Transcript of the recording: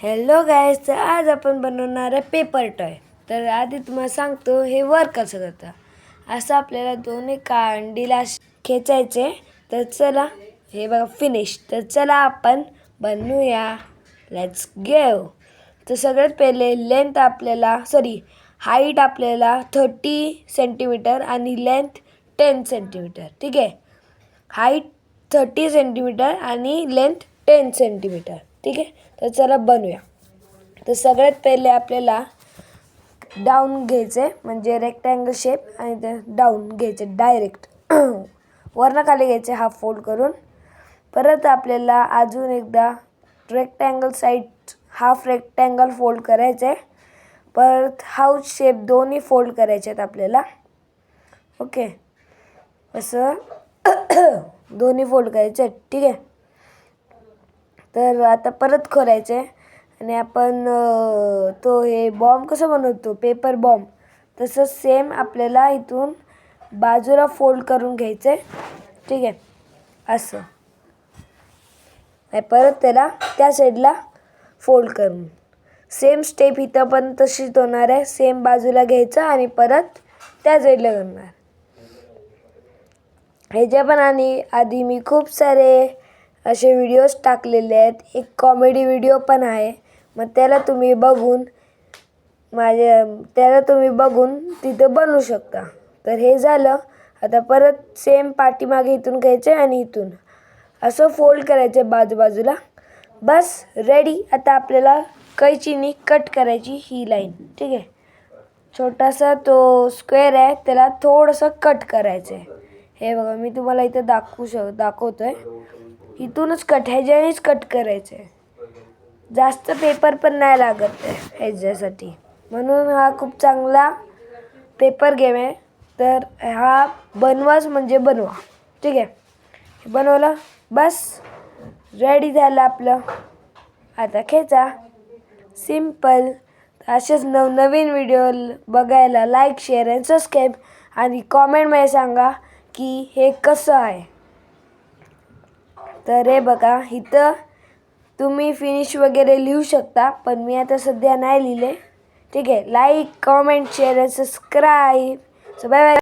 Hello guys, तर आज आपण बनवणार आहे पेपर टॉय. तर आधी तुम्हाला सांगतो हे वर्क कसं करतं. असं आपल्याला दोन्ही कांडीला खेचायचे. तर चला, हे बघा फिनिश. तर चला आपण बनवूया. Let's go. तर सगळ्यात पहिले लेंथ आपल्याला हाईट आपल्याला 30 सेंटीमीटर आणि लेंथ 10 सेंटीमीटर. ठीक आहे, हाईट 30 सेंटीमीटर आणि लेंथ 10 सेंटीमीटर. ठीक आहे, तर चला बनवूया. तर सगळ्यात पहिले आपल्याला डाऊन घ्यायचे, म्हणजे रेक्टँगल शेप, आणि ते डाऊन घ्यायचे डायरेक्ट वरनं खाली घ्यायचे हाफ फोल्ड करून. परत आपल्याला अजून एकदा rectangle side half rectangle fold करायचे. परत हाऊस शेप दोन्ही फोल्ड करायचे आहेत आपल्याला. ओके, असं दोन्ही फोल्ड करायचे आहेत. ठीक आहे, तर आता परत खोलायचे आणि आपण हे बॉम्ब कसं बनवतो, पेपर बॉम्ब, तसं सेम आपल्याला इथून बाजूला फोल्ड करून घ्यायचं आहे. ठीक आहे, असं परत त्याला त्या साईडला फोल्ड करून सेम स्टेप इथं पण तशीच होणार आहे. सेम बाजूला घ्यायचं आणि परत त्या साईडला करणार. ह्याच्या पण आणि आधी मी खूप सारे असे व्हिडिओज टाकलेले आहेत. एक कॉमेडी व्हिडिओ पण आहे, मग त्याला तुम्ही बघून तिथं बनवू शकता. तर हे झालं. आता परत सेम पाठीमागे इथून घ्यायचे आणि इथून असं फोल्ड करायचे बाजूबाजूला. बस रेडी. आता आपल्याला कैचीनी कट करायची ही लाईन. ठीक आहे, छोटासा तो स्क्वेअर आहे त्याला थोडंसं कट करायचं आहे. हे बघा, मी तुम्हाला इथं दाखवतोय. इथूनच ह्याच्यानेच कट करायचं आहे. जास्त पेपर पण नाही लागत आहे ह्याच्यासाठी, म्हणून हा खूप चांगला पेपर गेम आहे. तर हा बनवाच म्हणजे बनवा. ठीक आहे, बनवलं, बस रेडी झालं आपलं. आता खेचा. सिम्पल. असेच नवनवीन व्हिडिओ बघायला लाईक, शेअर आणि सबस्क्राईब, आणि कॉमेंटमध्ये सांगा की हे कसं आहे. तर हे बघा, इथं तुम्ही फिनिश वगैरे लिहू शकता, पण मी आता सध्या नाही लिहिले. ठीक आहे, लाईक, कॉमेंट, शेअर आणि सबस्क्राईब. So bye bye.